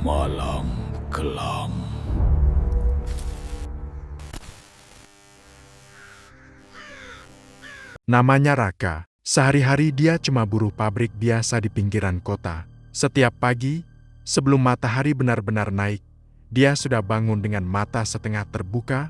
Malam Kelam. Namanya Raka. Sehari-hari dia cuma buruh pabrik biasa di pinggiran kota. Setiap pagi, sebelum matahari benar-benar naik, dia sudah bangun dengan mata setengah terbuka.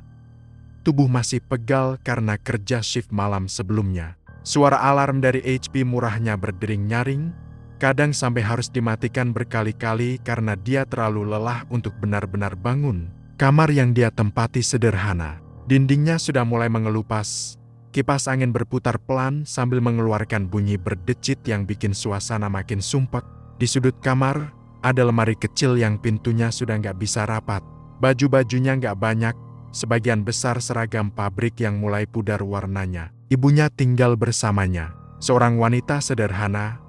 Tubuh masih pegal karena kerja shift malam sebelumnya. Suara alarm dari HP murahnya berdering nyaring, kadang sampai harus dimatikan berkali-kali karena dia terlalu lelah untuk benar-benar bangun. Kamar yang dia tempati sederhana. Dindingnya sudah mulai mengelupas. Kipas angin berputar pelan sambil mengeluarkan bunyi berdecit yang bikin suasana makin sumpek. Di sudut kamar, ada lemari kecil yang pintunya sudah nggak bisa rapat. Baju-bajunya nggak banyak, sebagian besar seragam pabrik yang mulai pudar warnanya. Ibunya tinggal bersamanya, seorang wanita sederhana,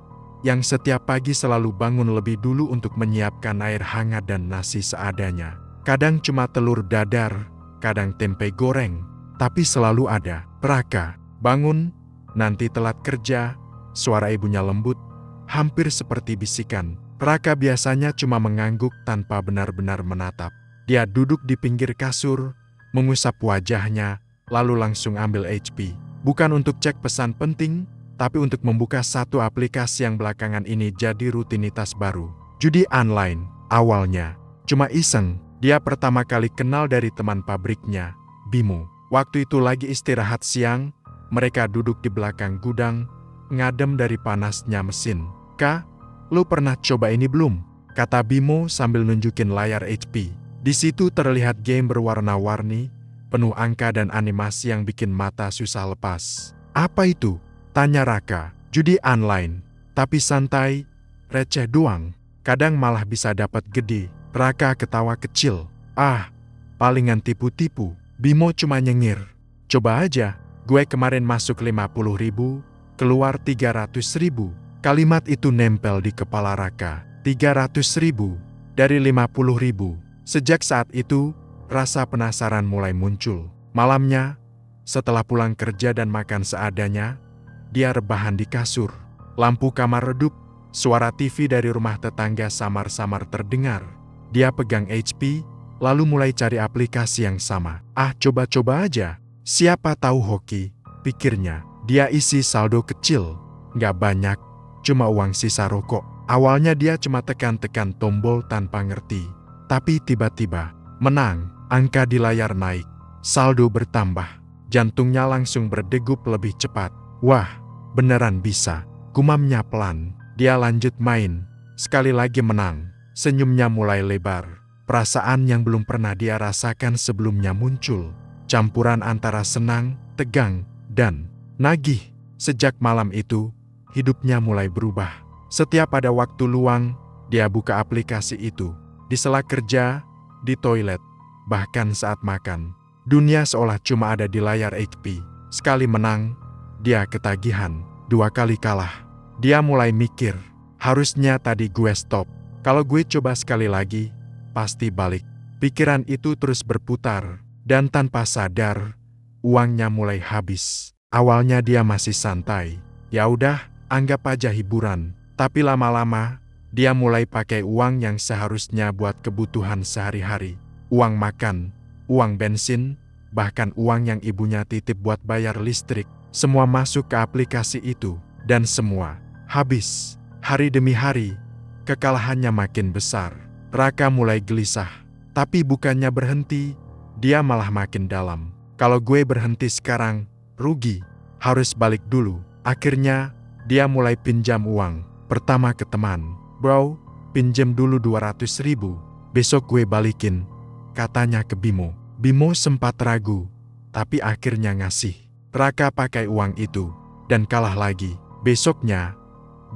yang setiap pagi selalu bangun lebih dulu untuk menyiapkan air hangat dan nasi seadanya. Kadang cuma telur dadar, kadang tempe goreng, tapi selalu ada. Raka, bangun, nanti telat kerja. Suara ibunya lembut, hampir seperti bisikan. Raka biasanya cuma mengangguk tanpa benar-benar menatap. Dia duduk di pinggir kasur, mengusap wajahnya, lalu langsung ambil HP. Bukan untuk cek pesan penting, tapi untuk membuka satu aplikasi yang belakangan ini jadi rutinitas baru. Judi online, awalnya. Cuma iseng, dia pertama kali kenal dari teman pabriknya, Bimo. Waktu itu lagi istirahat siang, mereka duduk di belakang gudang, ngadem dari panasnya mesin. "Kak, lu pernah coba ini belum?" kata Bimo sambil nunjukin layar HP. Di situ terlihat game berwarna-warni, penuh angka dan animasi yang bikin mata susah lepas. "Apa itu?" tanya Raka. "Judi online, tapi santai, receh doang. Kadang malah bisa dapat gede." Raka ketawa kecil. "Ah, palingan tipu-tipu." Bimo cuma nyengir. "Coba aja, gue kemarin masuk 50.000, keluar 300.000. Kalimat itu nempel di kepala Raka. 300.000 dari 50.000. Sejak saat itu, rasa penasaran mulai muncul. Malamnya, setelah pulang kerja dan makan seadanya, dia rebahan di kasur. Lampu kamar redup, suara TV dari rumah tetangga samar-samar terdengar. Dia pegang HP, lalu mulai cari aplikasi yang sama. Coba-coba aja. Siapa tahu hoki, pikirnya. Dia isi saldo kecil. Nggak banyak, cuma uang sisa rokok. Awalnya dia cuma tekan-tekan tombol tanpa ngerti. Tapi tiba-tiba, menang. Angka di layar naik. Saldo bertambah. Jantungnya langsung berdegup lebih cepat. Wah, beneran bisa. Gumamnya pelan. Dia lanjut main. Sekali lagi menang. Senyumnya mulai lebar. Perasaan yang belum pernah dia rasakan sebelumnya muncul. Campuran antara senang, tegang, dan nagih. Sejak malam itu, hidupnya mulai berubah. Setiap ada waktu luang, dia buka aplikasi itu. Di sela kerja, di toilet, bahkan saat makan. Dunia seolah cuma ada di layar HP. Sekali menang, dia ketagihan. 2 kali kalah. Dia mulai mikir, harusnya tadi gue stop. Kalau gue coba sekali lagi, pasti balik. Pikiran itu terus berputar, dan tanpa sadar, uangnya mulai habis. Awalnya dia masih santai. Ya udah, anggap aja hiburan. Tapi lama-lama, dia mulai pakai uang yang seharusnya buat kebutuhan sehari-hari. Uang makan, uang bensin, bahkan uang yang ibunya titip buat bayar listrik. Semua masuk ke aplikasi itu, dan semua habis. Hari demi hari, kekalahannya makin besar. Raka mulai gelisah, tapi bukannya berhenti, dia malah makin dalam. Kalau gue berhenti sekarang, rugi, harus balik dulu. Akhirnya, dia mulai pinjam uang, pertama ke teman. "Bro, pinjam dulu 200.000, besok gue balikin," katanya ke Bimo. Bimo sempat ragu, tapi akhirnya ngasih. Raka pakai uang itu, dan kalah lagi. Besoknya,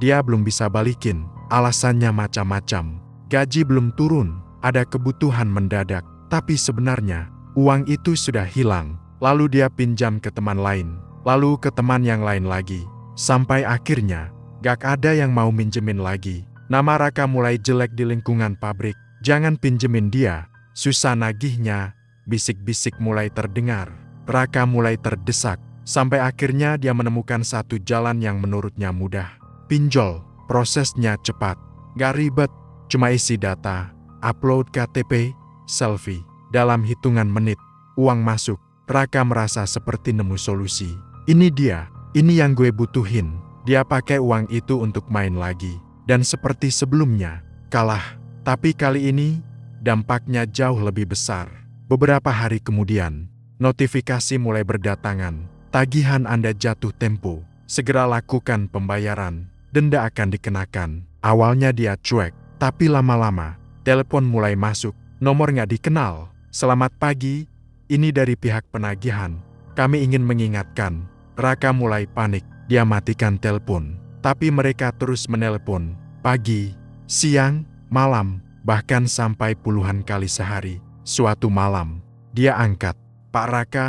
dia belum bisa balikin, alasannya macam-macam. Gaji belum turun, ada kebutuhan mendadak, tapi sebenarnya uang itu sudah hilang. Lalu dia pinjam ke teman lain, lalu ke teman yang lain lagi. Sampai akhirnya, gak ada yang mau minjemin lagi. Nama Raka mulai jelek di lingkungan pabrik. "Jangan pinjemin dia, susah nagihnya," bisik-bisik mulai terdengar. Raka mulai terdesak, sampai akhirnya dia menemukan satu jalan yang menurutnya mudah. Pinjol, prosesnya cepat, gak ribet. Cuma isi data, upload KTP, selfie. Dalam hitungan menit, uang masuk. Raka merasa seperti nemu solusi. Ini dia, ini yang gue butuhin. Dia pakai uang itu untuk main lagi. Dan seperti sebelumnya, kalah. Tapi kali ini, dampaknya jauh lebih besar. Beberapa hari kemudian, notifikasi mulai berdatangan. Tagihan Anda jatuh tempo. Segera lakukan pembayaran. Denda akan dikenakan. Awalnya dia cuek, tapi lama-lama, telepon mulai masuk. Nomor nggak dikenal. Selamat pagi, ini dari pihak penagihan. Kami ingin mengingatkan. Raka mulai panik. Dia matikan telepon. Tapi mereka terus menelpon. Pagi, siang, malam, bahkan sampai puluhan kali sehari. Suatu malam, dia angkat. Pak Raka,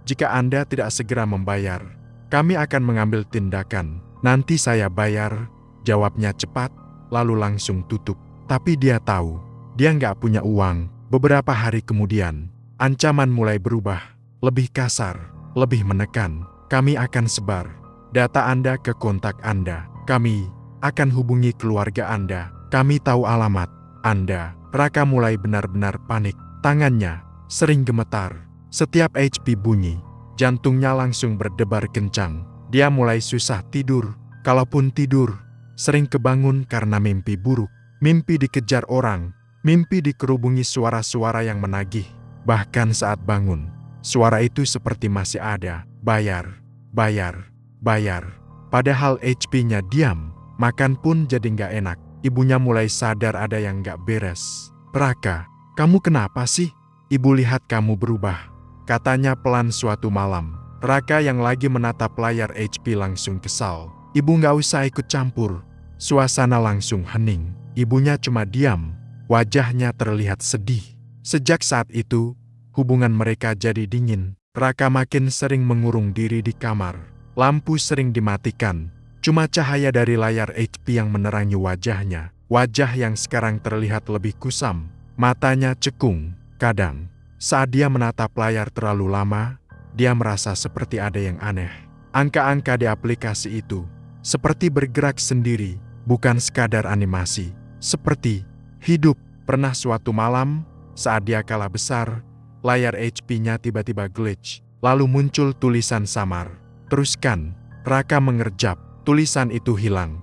jika Anda tidak segera membayar, kami akan mengambil tindakan. Nanti saya bayar, jawabnya cepat, lalu langsung tutup. Tapi dia tahu, dia nggak punya uang. Beberapa hari kemudian, ancaman mulai berubah. Lebih kasar, lebih menekan. Kami akan sebar data Anda ke kontak Anda. Kami akan hubungi keluarga Anda. Kami tahu alamat Anda. Raka mulai benar-benar panik. Tangannya sering gemetar. Setiap HP bunyi, jantungnya langsung berdebar kencang. Dia mulai susah tidur. Kalaupun tidur, sering kebangun karena mimpi buruk. Mimpi dikejar orang. Mimpi dikerubungi suara-suara yang menagih. Bahkan saat bangun, suara itu seperti masih ada. Bayar, bayar, bayar. Padahal HP-nya diam. Makan pun jadi nggak enak. Ibunya mulai sadar ada yang nggak beres. Raka, kamu kenapa sih? Ibu lihat kamu berubah. Katanya pelan suatu malam. Raka yang lagi menatap layar HP langsung kesal. Ibu nggak usah ikut campur. Suasana langsung hening. Ibunya cuma diam. Wajahnya terlihat sedih. Sejak saat itu, hubungan mereka jadi dingin. Raka makin sering mengurung diri di kamar. Lampu sering dimatikan. Cuma cahaya dari layar HP yang menerangi wajahnya. Wajah yang sekarang terlihat lebih kusam. Matanya cekung. Kadang, saat dia menatap layar terlalu lama, dia merasa seperti ada yang aneh. Angka-angka di aplikasi itu seperti bergerak sendiri, bukan sekadar animasi. Seperti hidup. Pernah suatu malam, saat dia kalah besar, layar HP-nya tiba-tiba glitch. Lalu muncul tulisan samar. Teruskan. Raka mengerjap. Tulisan itu hilang.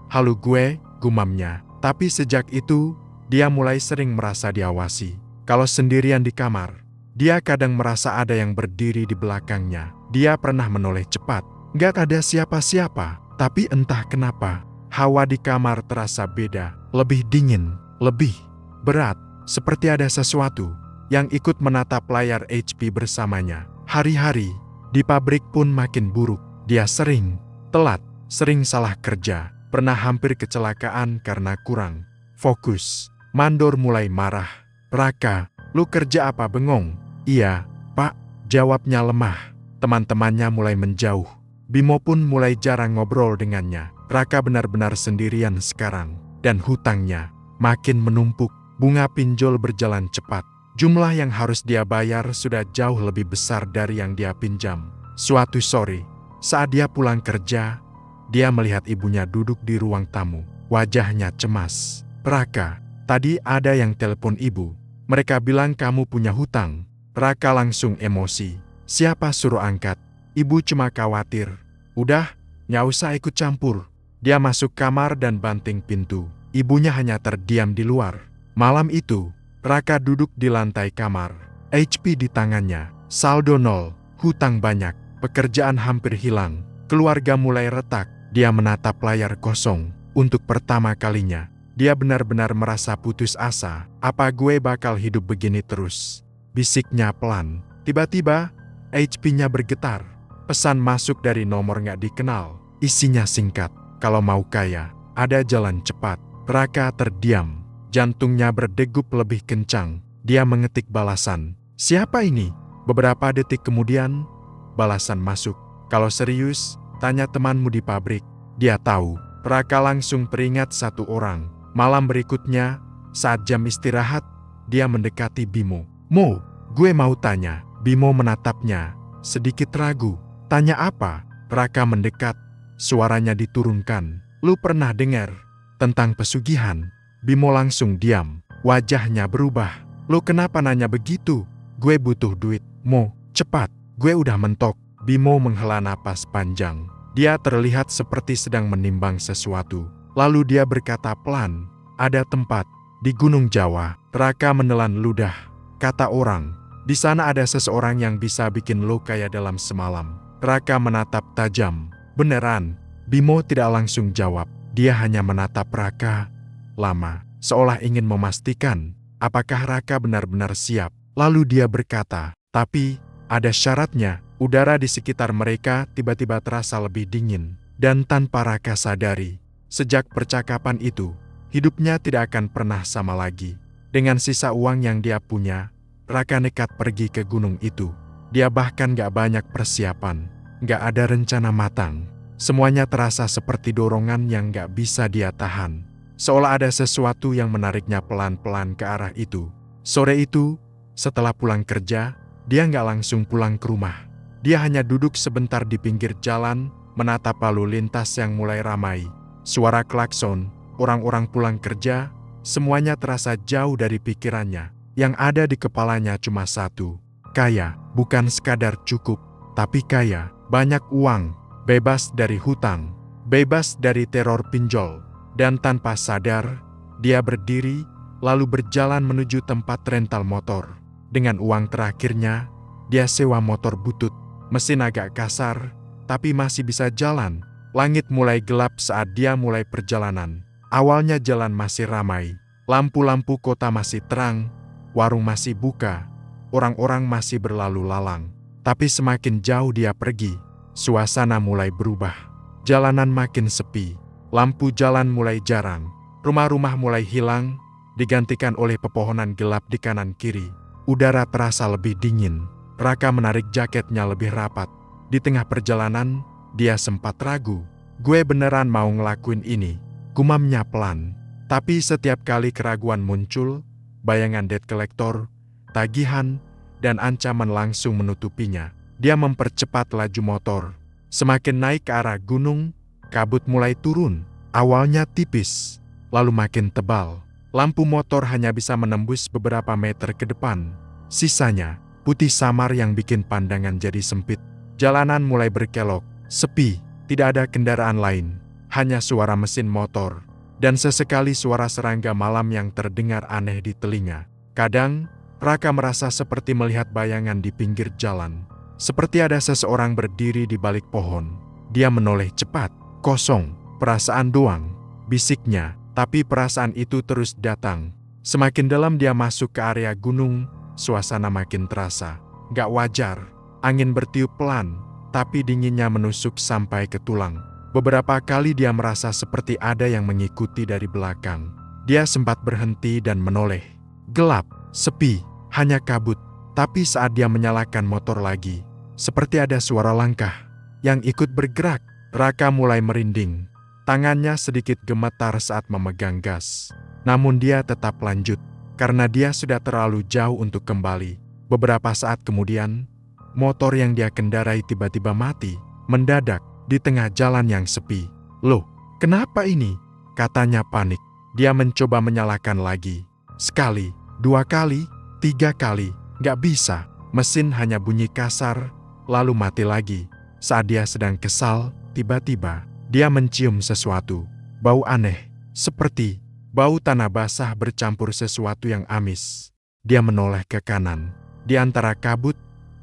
Halu gue, gumamnya. Tapi sejak itu, dia mulai sering merasa diawasi. Kalau sendirian di kamar, dia kadang merasa ada yang berdiri di belakangnya. Dia pernah menoleh cepat. Gak ada siapa-siapa. Tapi entah kenapa, hawa di kamar terasa beda. Lebih dingin, lebih berat. Seperti ada sesuatu yang ikut menatap layar HP bersamanya. Hari-hari, di pabrik pun makin buruk. Dia sering telat, sering salah kerja. Pernah hampir kecelakaan karena kurang fokus. Mandor mulai marah. Raka, lu kerja apa bengong? Iya, Pak, jawabnya lemah. Teman-temannya mulai menjauh. Bimo pun mulai jarang ngobrol dengannya. Raka benar-benar sendirian sekarang. Dan hutangnya makin menumpuk. Bunga pinjol berjalan cepat. Jumlah yang harus dia bayar sudah jauh lebih besar dari yang dia pinjam. Suatu sore, saat dia pulang kerja, dia melihat ibunya duduk di ruang tamu. Wajahnya cemas. Raka, tadi ada yang telepon ibu. Mereka bilang kamu punya hutang. Raka langsung emosi. Siapa suruh angkat? Ibu cuma khawatir. Udah, nggak usah ikut campur. Dia masuk kamar dan banting pintu. Ibunya hanya terdiam di luar. Malam itu, Raka duduk di lantai kamar. HP di tangannya. Saldo nol. Hutang banyak. Pekerjaan hampir hilang. Keluarga mulai retak. Dia menatap layar kosong. Untuk pertama kalinya, dia benar-benar merasa putus asa. Apa gue bakal hidup begini terus? Bisiknya pelan. Tiba-tiba, HP-nya bergetar. Pesan masuk dari nomor nggak dikenal. Isinya singkat. Kalau mau kaya, ada jalan cepat. Raka terdiam. Jantungnya berdegup lebih kencang. Dia mengetik balasan. Siapa ini? Beberapa detik kemudian, balasan masuk. Kalau serius, tanya temanmu di pabrik. Dia tahu. Raka langsung teringat satu orang. Malam berikutnya, saat jam istirahat, dia mendekati Bimo. Mo, gue mau tanya. Bimo menatapnya, sedikit ragu. Tanya apa? Raka mendekat, suaranya diturunkan. Lu pernah dengar tentang pesugihan? Bimo langsung diam. Wajahnya berubah. "Lo kenapa nanya begitu? Gue butuh duit, Mo. Cepat, gue udah mentok." Bimo menghela napas panjang. Dia terlihat seperti sedang menimbang sesuatu. Lalu dia berkata pelan, "Ada tempat di Gunung Jawa." Raka menelan ludah. Kata orang, "Di sana ada seseorang yang bisa bikin lo kaya dalam semalam." Raka menatap tajam. "Beneran?" Bimo tidak langsung jawab. Dia hanya menatap Raka lama, seolah ingin memastikan apakah Raka benar-benar siap. Lalu dia berkata, "Tapi ada syaratnya." Udara di sekitar mereka tiba-tiba terasa lebih dingin. Dan tanpa Raka sadari, sejak percakapan itu, hidupnya tidak akan pernah sama lagi. Dengan sisa uang yang dia punya, Raka nekat pergi ke gunung itu. Dia bahkan gak banyak persiapan, gak ada rencana matang. Semuanya terasa seperti dorongan yang gak bisa dia tahan. Seolah ada sesuatu yang menariknya pelan-pelan ke arah itu. Sore itu, setelah pulang kerja, dia gak langsung pulang ke rumah. Dia hanya duduk sebentar di pinggir jalan, menatap lalu lintas yang mulai ramai. Suara klakson, orang-orang pulang kerja, semuanya terasa jauh dari pikirannya. Yang ada di kepalanya cuma satu. Kaya, bukan sekadar cukup, tapi kaya, banyak uang, bebas dari hutang, bebas dari teror pinjol. Dan tanpa sadar, dia berdiri, lalu berjalan menuju tempat rental motor. Dengan uang terakhirnya, dia sewa motor butut. Mesin agak kasar, tapi masih bisa jalan. Langit mulai gelap saat dia mulai perjalanan. Awalnya jalan masih ramai, lampu-lampu kota masih terang, warung masih buka, orang-orang masih berlalu lalang. Tapi semakin jauh dia pergi, suasana mulai berubah. Jalanan makin sepi, lampu jalan mulai jarang, rumah-rumah mulai hilang, digantikan oleh pepohonan gelap di kanan kiri. Udara terasa lebih dingin. Raka menarik jaketnya lebih rapat. Di tengah perjalanan, dia sempat ragu. "Gue beneran mau ngelakuin ini?" gumamnya pelan. Tapi setiap kali keraguan muncul, bayangan debt collector, tagihan, dan ancaman langsung menutupinya. Dia mempercepat laju motor. Semakin naik ke arah gunung, kabut mulai turun. Awalnya tipis, lalu makin tebal. Lampu motor hanya bisa menembus beberapa meter ke depan. Sisanya putih samar yang bikin pandangan jadi sempit. Jalanan mulai berkelok, sepi, tidak ada kendaraan lain, hanya suara mesin motor, dan sesekali suara serangga malam yang terdengar aneh di telinga. Kadang, Raka merasa seperti melihat bayangan di pinggir jalan. Seperti ada seseorang berdiri di balik pohon. Dia menoleh cepat. "Kosong, perasaan doang," bisiknya, tapi perasaan itu terus datang. Semakin dalam dia masuk ke area gunung, suasana makin terasa gak wajar. Angin bertiup pelan, tapi dinginnya menusuk sampai ke tulang. Beberapa kali dia merasa seperti ada yang mengikuti dari belakang. Dia sempat berhenti dan menoleh. Gelap, sepi, hanya kabut. Tapi saat dia menyalakan motor lagi, seperti ada suara langkah yang ikut bergerak. Raka mulai merinding. Tangannya sedikit gemetar saat memegang gas. Namun dia tetap lanjut, karena dia sudah terlalu jauh untuk kembali. Beberapa saat kemudian, motor yang dia kendarai tiba-tiba mati, mendadak, di tengah jalan yang sepi. "Loh, kenapa ini?" katanya panik. Dia mencoba menyalakan lagi. Sekali, 2 kali, 3 kali, gak bisa. Mesin hanya bunyi kasar, lalu mati lagi. Saat dia sedang kesal, tiba-tiba, dia mencium sesuatu. Bau aneh, seperti bau tanah basah bercampur sesuatu yang amis. Dia menoleh ke kanan. Di antara kabut,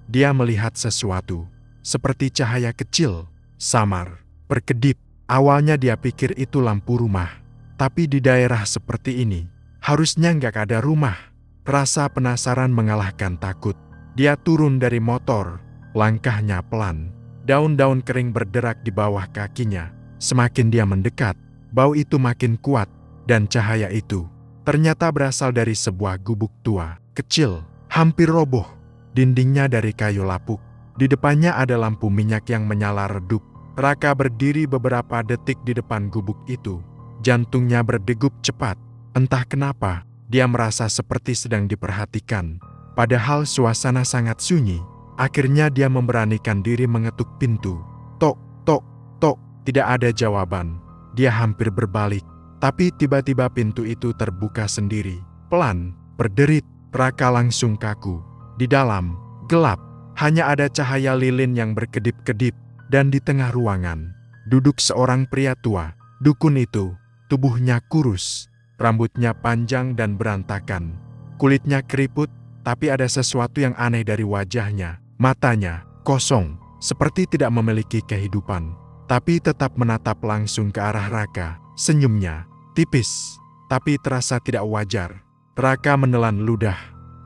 dia melihat sesuatu. Seperti cahaya kecil, samar, berkedip. Awalnya dia pikir itu lampu rumah. Tapi di daerah seperti ini, harusnya nggak ada rumah. Rasa penasaran mengalahkan takut. Dia turun dari motor, langkahnya pelan. Daun-daun kering berderak di bawah kakinya. Semakin dia mendekat, bau itu makin kuat. Dan cahaya itu ternyata berasal dari sebuah gubuk tua, kecil, hampir roboh. Dindingnya dari kayu lapuk. Di depannya ada lampu minyak yang menyala redup. Raka berdiri beberapa detik di depan gubuk itu. Jantungnya berdegup cepat. Entah kenapa, dia merasa seperti sedang diperhatikan. Padahal suasana sangat sunyi. Akhirnya dia memberanikan diri mengetuk pintu. Tok, tok, tok. Tidak ada jawaban. Dia hampir berbalik. Tapi tiba-tiba pintu itu terbuka sendiri. pelan, berderit. Raka langsung kaku. Di dalam, gelap, hanya ada cahaya lilin yang berkedip-kedip, dan di tengah ruangan, duduk seorang pria tua. Dukun itu, tubuhnya kurus, rambutnya panjang dan berantakan, kulitnya keriput, tapi ada sesuatu yang aneh dari wajahnya. Matanya kosong, seperti tidak memiliki kehidupan, tapi tetap menatap langsung ke arah Raka. Senyumnya tipis, tapi terasa tidak wajar. Raka menelan ludah.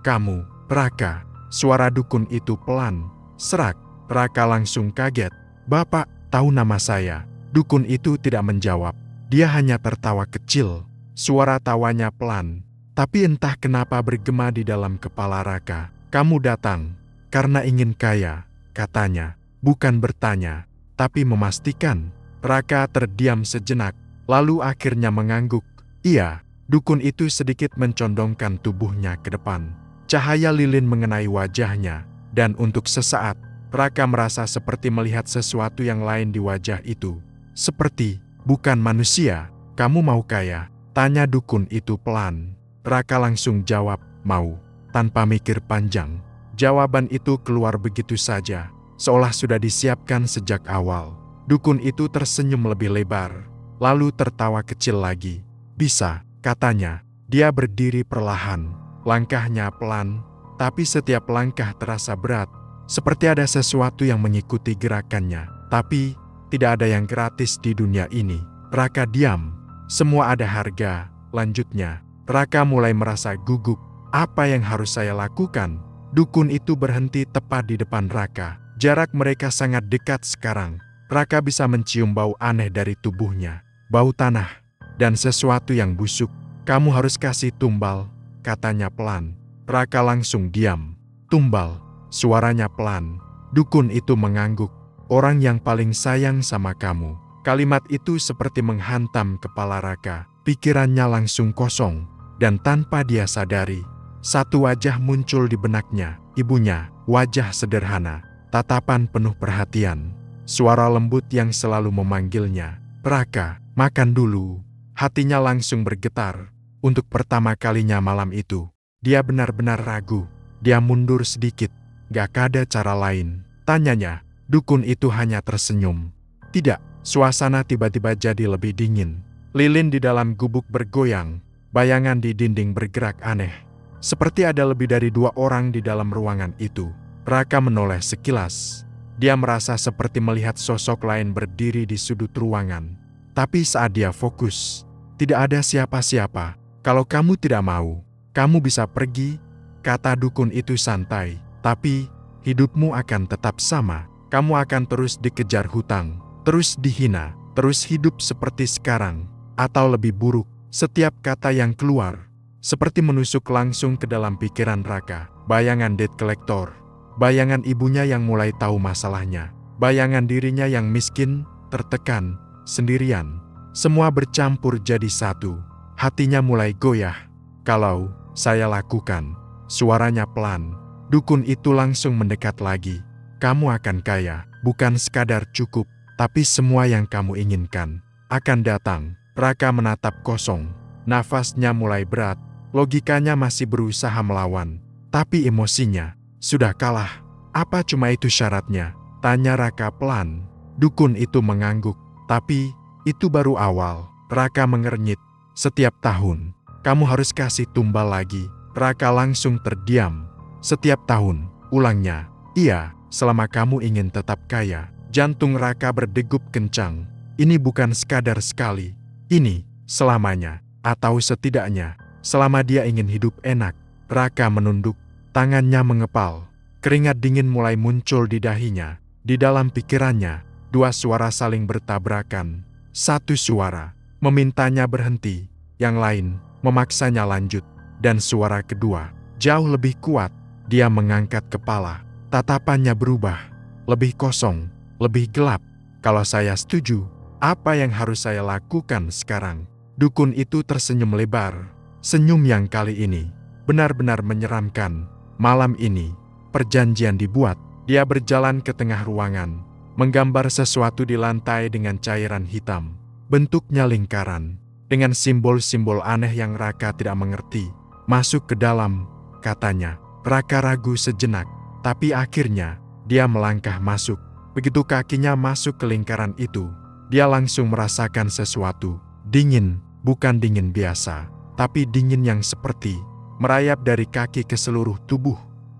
"Kamu, Raka?" Suara dukun itu pelan, serak. Raka langsung kaget. "Bapak tahu nama saya?" Dukun itu tidak menjawab. Dia hanya tertawa kecil. Suara tawanya pelan, tapi entah kenapa bergema di dalam kepala Raka. "Kamu datang karena ingin kaya," katanya. Bukan bertanya, tapi memastikan. Raka terdiam sejenak, lalu akhirnya mengangguk. "Iya." Dukun itu sedikit mencondongkan tubuhnya ke depan. Cahaya lilin mengenai wajahnya, dan untuk sesaat, Raka merasa seperti melihat sesuatu yang lain di wajah itu. Seperti, "Bukan manusia, kamu mau kaya?" tanya dukun itu pelan. Raka langsung jawab, "Mau," tanpa mikir panjang. Jawaban itu keluar begitu saja, seolah sudah disiapkan sejak awal. Dukun itu tersenyum lebih lebar, lalu tertawa kecil lagi. "Bisa," katanya. Dia berdiri perlahan, langkahnya pelan, tapi setiap langkah terasa berat, seperti ada sesuatu yang mengikuti gerakannya. Tapi, tidak ada yang gratis di dunia ini. Raka diam. "Semua ada harga," lanjutnya. Raka mulai merasa gugup. "Apa yang harus saya lakukan?" Dukun itu berhenti tepat di depan Raka. Jarak mereka sangat dekat sekarang. Raka bisa mencium bau aneh dari tubuhnya. Bau tanah dan sesuatu yang busuk. "Kamu harus kasih tumbal," katanya pelan. Raka langsung diam. "Tumbal?" Suaranya pelan. Dukun itu mengangguk. "Orang yang paling sayang sama kamu." Kalimat itu seperti menghantam kepala Raka. Pikirannya langsung kosong, dan tanpa dia sadari, satu wajah muncul di benaknya. Ibunya, wajah sederhana, tatapan penuh perhatian, suara lembut yang selalu memanggilnya, "Raka, makan dulu." Hatinya langsung bergetar. Untuk pertama kalinya malam itu, dia benar-benar ragu. Dia mundur sedikit. "Gak ada cara lain?" tanyanya. Dukun itu hanya tersenyum. "Tidak." Suasana tiba-tiba jadi lebih dingin. Lilin di dalam gubuk bergoyang. Bayangan di dinding bergerak aneh. Seperti ada lebih dari 2 orang di dalam ruangan itu. Raka menoleh sekilas. Dia merasa seperti melihat sosok lain berdiri di sudut ruangan. Tapi saat dia fokus, tidak ada siapa-siapa. "Kalau kamu tidak mau, kamu bisa pergi," kata dukun itu santai. "Tapi, hidupmu akan tetap sama. Kamu akan terus dikejar hutang, terus dihina, terus hidup seperti sekarang, atau lebih buruk." Setiap kata yang keluar seperti menusuk langsung ke dalam pikiran Raka. Bayangan debt collector, bayangan ibunya yang mulai tahu masalahnya, bayangan dirinya yang miskin, tertekan, sendirian. Semua bercampur jadi satu. Hatinya mulai goyah. "Kalau saya lakukan," suaranya pelan. Dukun itu langsung mendekat lagi. "Kamu akan kaya, bukan sekadar cukup, tapi semua yang kamu inginkan akan datang." Raka menatap kosong. Nafasnya mulai berat. Logikanya masih berusaha melawan, tapi emosinya sudah kalah. "Apa cuma itu syaratnya?" tanya Raka pelan. Dukun itu mengangguk. "Tapi, itu baru awal." Raka mengernyit. "Setiap tahun, kamu harus kasih tumbal lagi." Raka langsung terdiam. "Setiap tahun," ulangnya. "Iya, selama kamu ingin tetap kaya." Jantung Raka berdegup kencang. Ini bukan sekadar sekali. Ini selamanya, atau setidaknya selama dia ingin hidup enak. Raka menunduk, tangannya mengepal. Keringat dingin mulai muncul di dahinya. Di dalam pikirannya, 2 suara saling bertabrakan. Satu suara memintanya berhenti, yang lain memaksanya lanjut. Dan suara kedua jauh lebih kuat. Dia mengangkat kepala, tatapannya berubah, lebih kosong, lebih gelap. "Kalau saya setuju, apa yang harus saya lakukan sekarang?" Dukun itu tersenyum lebar. Senyum yang kali ini benar-benar menyeramkan. Malam ini, perjanjian dibuat. Dia berjalan ke tengah ruangan, menggambar sesuatu di lantai dengan cairan hitam. Bentuknya lingkaran, dengan simbol-simbol aneh yang Raka tidak mengerti. Masuk ke dalam, katanya. Raka ragu sejenak, tapi akhirnya dia melangkah masuk. Begitu kakinya masuk ke lingkaran itu, dia langsung merasakan sesuatu. Dingin, bukan dingin biasa, tapi dingin yang seperti merayap dari kaki ke seluruh tubuh.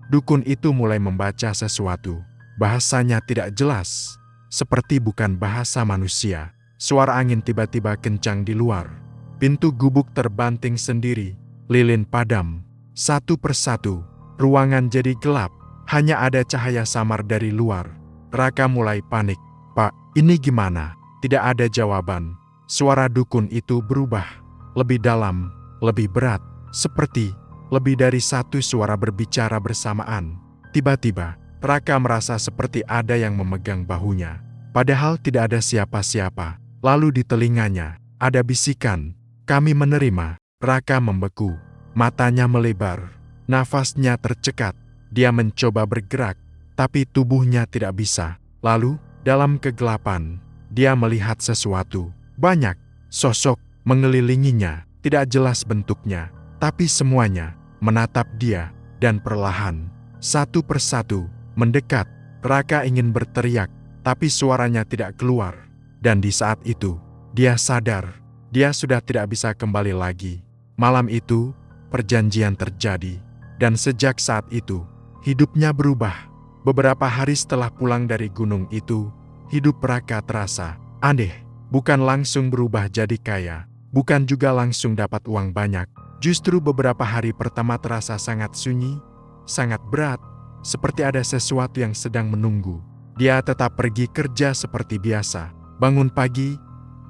Dukun itu mulai membaca sesuatu. Bahasanya tidak jelas, seperti bukan bahasa manusia. Suara angin tiba-tiba kencang di luar. Pintu gubuk terbanting sendiri, lilin padam. Satu persatu, ruangan jadi gelap. Hanya ada cahaya samar dari luar. Raka mulai panik. "Pak, ini gimana?" Tidak ada jawaban. Suara dukun itu berubah. Lebih dalam, lebih berat. Seperti lebih dari satu suara berbicara bersamaan. Tiba-tiba, Raka merasa seperti ada yang memegang bahunya. Padahal tidak ada siapa-siapa. Lalu di telinganya, ada bisikan, "Kami menerima." Raka membeku. Matanya melebar. Nafasnya tercekat. Dia mencoba bergerak, tapi tubuhnya tidak bisa. Lalu, dalam kegelapan, dia melihat sesuatu. Banyak sosok mengelilinginya, tidak jelas bentuknya, tapi semuanya menatap dia, dan perlahan, satu persatu, mendekat. Raka ingin berteriak, tapi suaranya tidak keluar. Dan di saat itu, dia sadar, dia sudah tidak bisa kembali lagi. Malam itu, perjanjian terjadi. Dan sejak saat itu, hidupnya berubah. Beberapa hari setelah pulang dari gunung itu, hidup Raka terasa aneh. Bukan langsung berubah jadi kaya, bukan juga langsung dapat uang banyak. Justru beberapa hari pertama terasa sangat sunyi, sangat berat, seperti ada sesuatu yang sedang menunggu. Dia tetap pergi kerja seperti biasa, bangun pagi,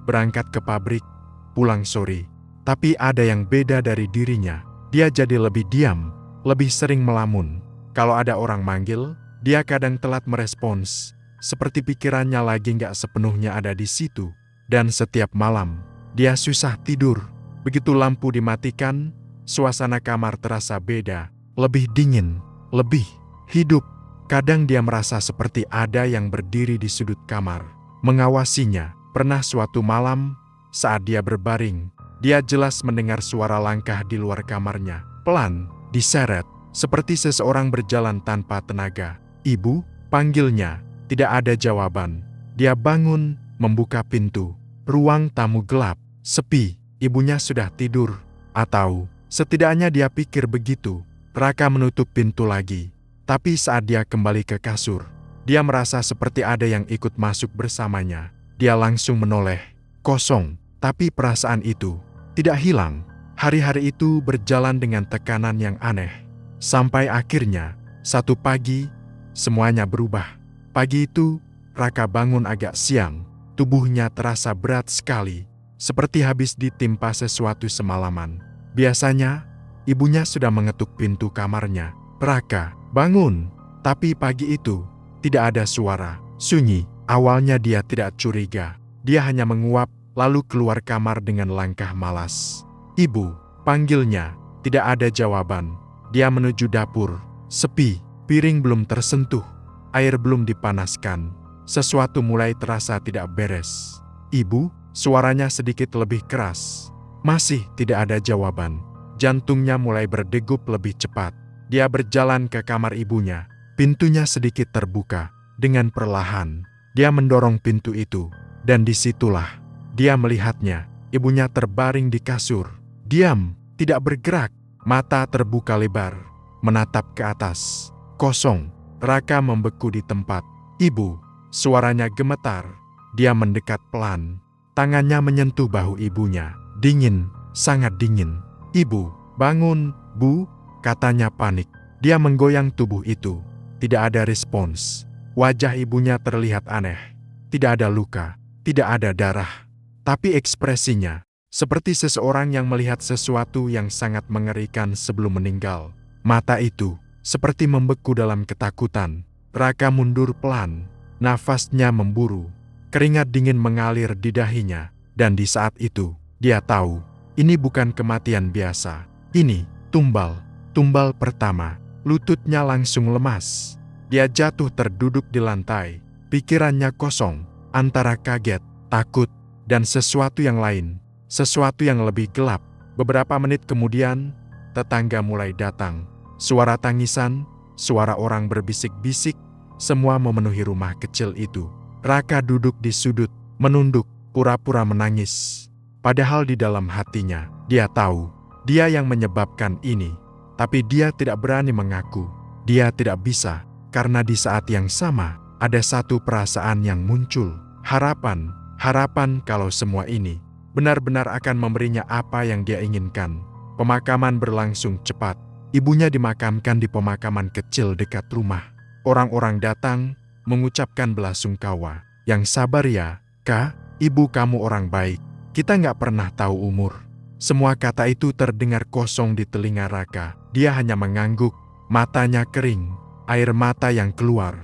berangkat ke pabrik, pulang sore. Tapi ada yang beda dari dirinya. Dia jadi lebih diam, lebih sering melamun. Kalau ada orang manggil, dia kadang telat merespons, seperti pikirannya lagi nggak sepenuhnya ada di situ. Dan setiap malam, dia susah tidur. Begitu lampu dimatikan, suasana kamar terasa beda, lebih dingin, lebih hidup. Kadang dia merasa seperti ada yang berdiri di sudut kamar, mengawasinya. Pernah suatu malam, saat dia berbaring, dia jelas mendengar suara langkah di luar kamarnya. Pelan, diseret, seperti seseorang berjalan tanpa tenaga. "Ibu," panggilnya. Tidak ada jawaban. Dia bangun, membuka pintu. Ruang tamu gelap, sepi. Ibunya sudah tidur. Atau, setidaknya dia pikir begitu. Raka menutup pintu lagi. Tapi saat dia kembali ke kasur, dia merasa seperti ada yang ikut masuk bersamanya. Dia langsung menoleh. Kosong. Tapi perasaan itu tidak hilang. Hari-hari itu berjalan dengan tekanan yang aneh. Sampai akhirnya, satu pagi, semuanya berubah. Pagi itu, Raka bangun agak siang. Tubuhnya terasa berat sekali, seperti habis ditimpa sesuatu semalaman. Biasanya, ibunya sudah mengetuk pintu kamarnya. "Raka, bangun!" Tapi pagi itu, tidak ada suara. Sunyi. Awalnya dia tidak curiga. Dia hanya menguap, lalu keluar kamar dengan langkah malas. "Ibu," panggilnya. Tidak ada jawaban. Dia menuju dapur. Sepi. Piring belum tersentuh. Air belum dipanaskan. Sesuatu mulai terasa tidak beres. "Ibu," suaranya sedikit lebih keras. Masih tidak ada jawaban. Jantungnya mulai berdegup lebih cepat. Dia berjalan ke kamar ibunya. Pintunya sedikit terbuka. Dengan perlahan, dia mendorong pintu itu. Dan disitulah, dia melihatnya. Ibunya terbaring di kasur. Diam, tidak bergerak. Mata terbuka lebar, menatap ke atas. Kosong. Raka membeku di tempat. "Ibu," suaranya gemetar. Dia mendekat pelan. Tangannya menyentuh bahu ibunya. Dingin, sangat dingin. "Ibu, bangun, Bu," katanya panik. Dia menggoyang tubuh itu. Tidak ada respons. Wajah ibunya terlihat aneh. Tidak ada luka, tidak ada darah. Tapi ekspresinya, seperti seseorang yang melihat sesuatu yang sangat mengerikan sebelum meninggal. Mata itu, seperti membeku dalam ketakutan. Raka mundur pelan. Nafasnya memburu. Keringat dingin mengalir di dahinya. Dan di saat itu, dia tahu, ini bukan kematian biasa. Ini, tumbal. Tumbal pertama. Lututnya langsung lemas. Dia jatuh terduduk di lantai. Pikirannya kosong, antara kaget, takut, dan sesuatu yang lain. Sesuatu yang lebih gelap. Beberapa menit kemudian, tetangga mulai datang. Suara tangisan, suara orang berbisik-bisik, semua memenuhi rumah kecil itu. Raka duduk di sudut, menunduk, pura-pura menangis. Padahal di dalam hatinya, dia tahu, dia yang menyebabkan ini. Tapi dia tidak berani mengaku. Dia tidak bisa, karena di saat yang sama, ada satu perasaan yang muncul. Harapan, harapan kalau semua ini benar-benar akan memberinya apa yang dia inginkan. Pemakaman berlangsung cepat. Ibunya dimakamkan di pemakaman kecil dekat rumah. Orang-orang datang, mengucapkan belasungkawa. Yang sabar ya, Kak, ibu kamu orang baik. Kita nggak pernah tahu umur. Semua kata itu terdengar kosong di telinga Raka. Dia hanya mengangguk, matanya kering, air mata yang keluar.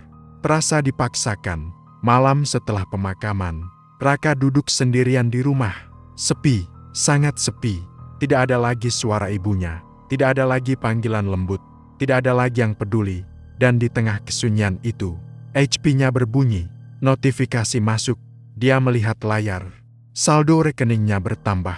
Terasa dipaksakan. Malam setelah pemakaman, Raka duduk sendirian di rumah. Sepi, sangat sepi. Tidak ada lagi suara ibunya. Tidak ada lagi panggilan lembut. Tidak ada lagi yang peduli. Dan di tengah kesunyian itu, HP-nya berbunyi. Notifikasi masuk. Dia melihat layar. Saldo rekeningnya bertambah.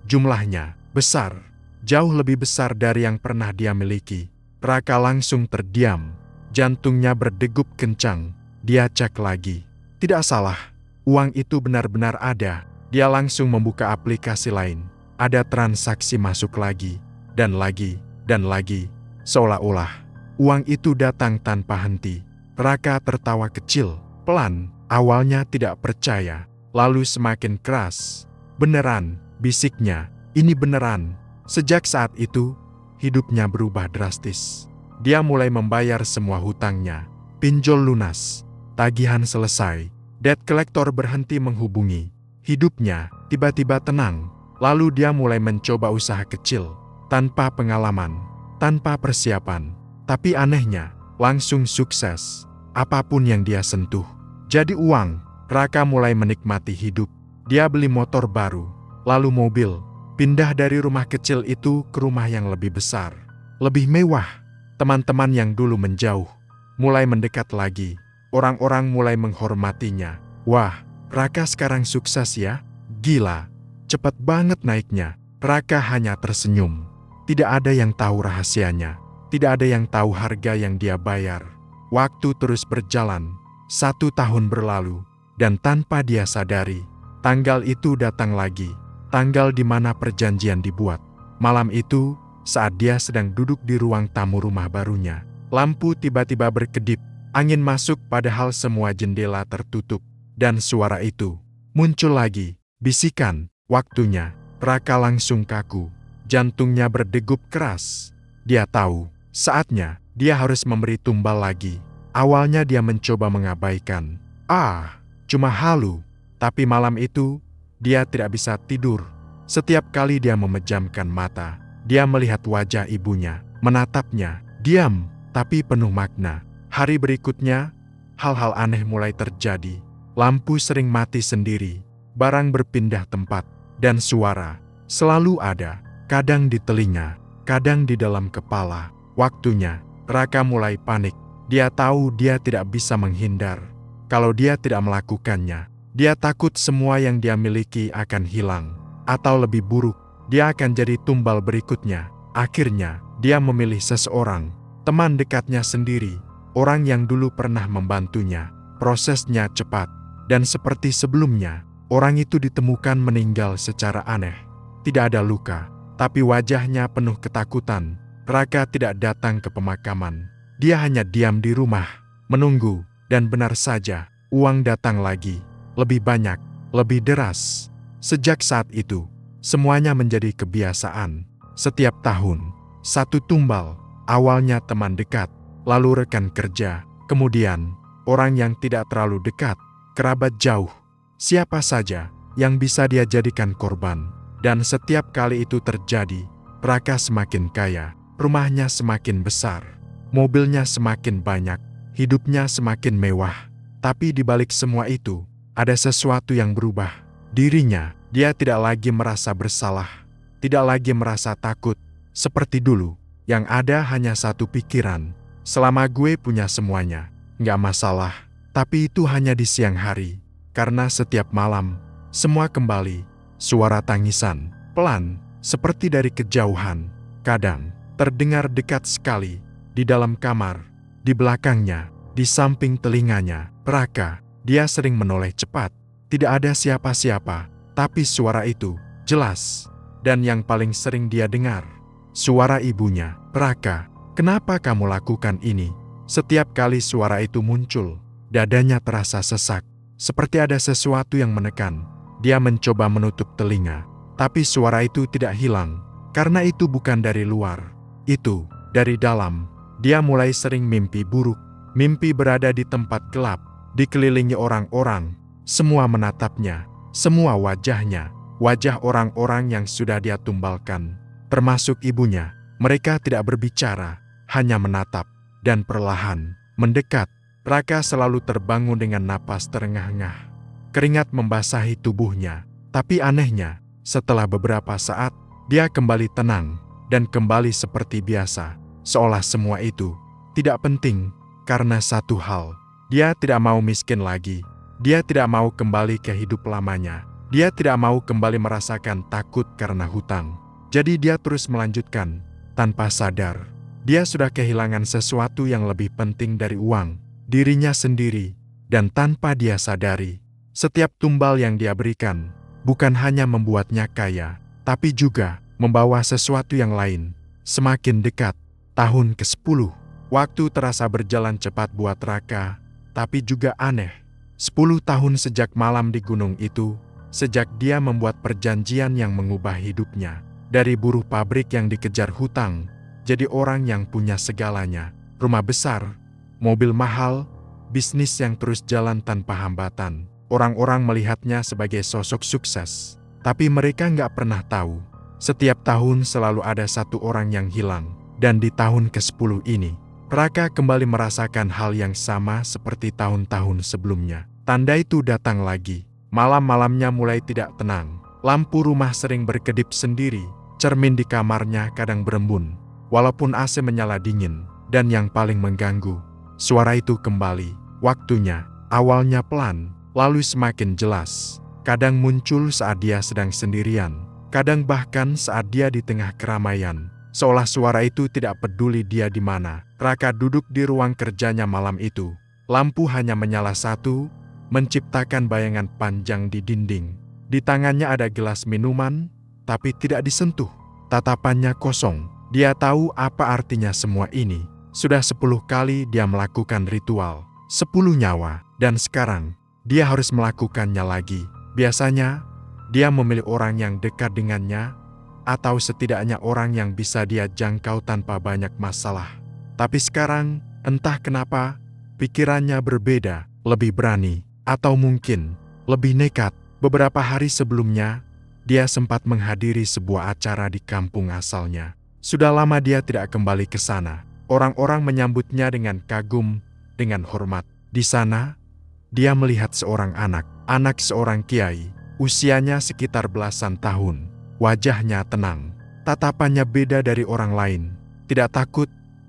Jumlahnya besar. Jauh lebih besar dari yang pernah dia miliki. Raka langsung terdiam. Jantungnya berdegup kencang. Dia cek lagi. Tidak salah. Uang itu benar-benar ada. Dia langsung membuka aplikasi lain. Ada transaksi masuk lagi. Dan lagi. Dan lagi. Seolah-olah uang itu datang tanpa henti. Raka tertawa kecil. Pelan. Awalnya tidak percaya. Lalu semakin keras. Beneran, bisiknya. Ini beneran. Sejak saat itu, hidupnya berubah drastis. Dia mulai membayar semua hutangnya. Pinjol lunas. Tagihan selesai. Debt collector berhenti menghubungi. Hidupnya tiba-tiba tenang. Lalu dia mulai mencoba usaha kecil. Tanpa pengalaman. Tanpa persiapan. Tapi anehnya, langsung sukses. Apapun yang dia sentuh jadi uang. Raka mulai menikmati hidup. Dia beli motor baru, lalu mobil. Pindah dari rumah kecil itu ke rumah yang lebih besar. Lebih mewah. Teman-teman yang dulu menjauh mulai mendekat lagi. Orang-orang mulai menghormatinya. Wah, Raka sekarang sukses ya? Gila, cepat banget naiknya. Raka hanya tersenyum. Tidak ada yang tahu rahasianya. Tidak ada yang tahu harga yang dia bayar. Waktu terus berjalan. 1 tahun berlalu. Dan tanpa dia sadari, tanggal itu datang lagi. Tanggal di mana perjanjian dibuat. Malam itu, saat dia sedang duduk di ruang tamu rumah barunya, lampu tiba-tiba berkedip. Angin masuk padahal semua jendela tertutup. Dan suara itu muncul lagi. Bisikan, waktunya. Raka langsung kaku. Jantungnya berdegup keras. Dia tahu, saatnya dia harus memberi tumbal lagi. Awalnya dia mencoba mengabaikan. Cuma halu. Tapi malam itu, dia tidak bisa tidur. Setiap kali dia memejamkan mata, dia melihat wajah ibunya, menatapnya, diam, tapi penuh makna. Hari berikutnya, hal-hal aneh mulai terjadi. Lampu sering mati sendiri, barang berpindah tempat, dan suara selalu ada, kadang di telinga, kadang di dalam kepala. Waktunya, Raka mulai panik. Dia tahu dia tidak bisa menghindar. Kalau dia tidak melakukannya, dia takut semua yang dia miliki akan hilang. Atau lebih buruk, dia akan jadi tumbal berikutnya. Akhirnya, dia memilih seseorang, teman dekatnya sendiri, orang yang dulu pernah membantunya. Prosesnya cepat, dan seperti sebelumnya, orang itu ditemukan meninggal secara aneh. Tidak ada luka, tapi wajahnya penuh ketakutan. Raka tidak datang ke pemakaman. Dia hanya diam di rumah, menunggu, dan benar saja, uang datang lagi. Lebih banyak, lebih deras. Sejak saat itu, semuanya menjadi kebiasaan. Setiap tahun, 1 tumbal. Awalnya teman dekat, lalu rekan kerja, kemudian orang yang tidak terlalu dekat, kerabat jauh. Siapa saja yang bisa dia jadikan korban. Dan setiap kali itu terjadi, Raka semakin kaya, rumahnya semakin besar. Mobilnya semakin banyak, hidupnya semakin mewah. Tapi di balik semua itu, ada sesuatu yang berubah. Dirinya, dia tidak lagi merasa bersalah. Tidak lagi merasa takut. Seperti dulu, yang ada hanya satu pikiran. Selama gue punya semuanya, nggak masalah. Tapi itu hanya di siang hari. Karena setiap malam, semua kembali. Suara tangisan, pelan, seperti dari kejauhan. Kadang, terdengar dekat sekali, di dalam kamar, di belakangnya, di samping telinganya. Raka, dia sering menoleh cepat. Tidak ada siapa-siapa, tapi suara itu jelas. Dan yang paling sering dia dengar, suara ibunya. Raka, kenapa kamu lakukan ini? Setiap kali suara itu muncul, dadanya terasa sesak, seperti ada sesuatu yang menekan. Dia mencoba menutup telinga, tapi suara itu tidak hilang, karena itu bukan dari luar. Itu dari dalam. Dia mulai sering mimpi buruk, mimpi berada di tempat gelap, dikelilingi orang-orang, semua menatapnya, semua wajahnya, wajah orang-orang yang sudah dia tumbalkan, termasuk ibunya. Mereka tidak berbicara, hanya menatap, dan perlahan mendekat. Raka selalu terbangun dengan napas terengah-engah. Keringat membasahi tubuhnya, tapi anehnya, setelah beberapa saat, dia kembali tenang, dan kembali seperti biasa, seolah semua itu tidak penting. Karena satu hal, dia tidak mau miskin lagi. Dia tidak mau kembali ke hidup lamanya. Dia tidak mau kembali merasakan takut karena hutang. Jadi dia terus melanjutkan, tanpa sadar. Dia sudah kehilangan sesuatu yang lebih penting dari uang, dirinya sendiri, dan tanpa dia sadari, setiap tumbal yang dia berikan, bukan hanya membuatnya kaya, tapi juga membawa sesuatu yang lain. Semakin dekat, tahun ke-10. Waktu terasa berjalan cepat buat Raka, tapi juga aneh. 10 tahun sejak malam di gunung itu, sejak dia membuat perjanjian yang mengubah hidupnya. Dari buruh pabrik yang dikejar hutang, jadi orang yang punya segalanya. Rumah besar, mobil mahal, bisnis yang terus jalan tanpa hambatan. Orang-orang melihatnya sebagai sosok sukses. Tapi mereka nggak pernah tahu, setiap tahun selalu ada satu orang yang hilang. Dan di tahun ke-10 ini, Raka kembali merasakan hal yang sama seperti tahun-tahun sebelumnya. Tanda itu datang lagi. Malam-malamnya mulai tidak tenang. Lampu rumah sering berkedip sendiri. Cermin di kamarnya kadang berembun, walaupun AC menyala dingin. Dan yang paling mengganggu, suara itu kembali. Waktunya, awalnya pelan, lalu semakin jelas. Kadang muncul saat dia sedang sendirian. Kadang bahkan saat dia di tengah keramaian. Seolah suara itu tidak peduli dia di mana. Raka duduk di ruang kerjanya malam itu. Lampu hanya menyala satu, menciptakan bayangan panjang di dinding. Di tangannya ada gelas minuman, tapi tidak disentuh. Tatapannya kosong. Dia tahu apa artinya semua ini. Sudah 10 kali dia melakukan ritual, 10 nyawa, dan sekarang dia harus melakukannya lagi. Biasanya, dia memilih orang yang dekat dengannya, atau setidaknya orang yang bisa dia jangkau tanpa banyak masalah. Tapi sekarang, entah kenapa, pikirannya berbeda, lebih berani, atau mungkin lebih nekat. Beberapa hari sebelumnya, dia sempat menghadiri sebuah acara di kampung asalnya. Sudah lama dia tidak kembali ke sana. Orang-orang menyambutnya dengan kagum, dengan hormat. Di sana, dia melihat seorang anak seorang kiai, usianya sekitar belasan tahun. Wajahnya tenang, tatapannya beda dari orang lain. Tidak takut,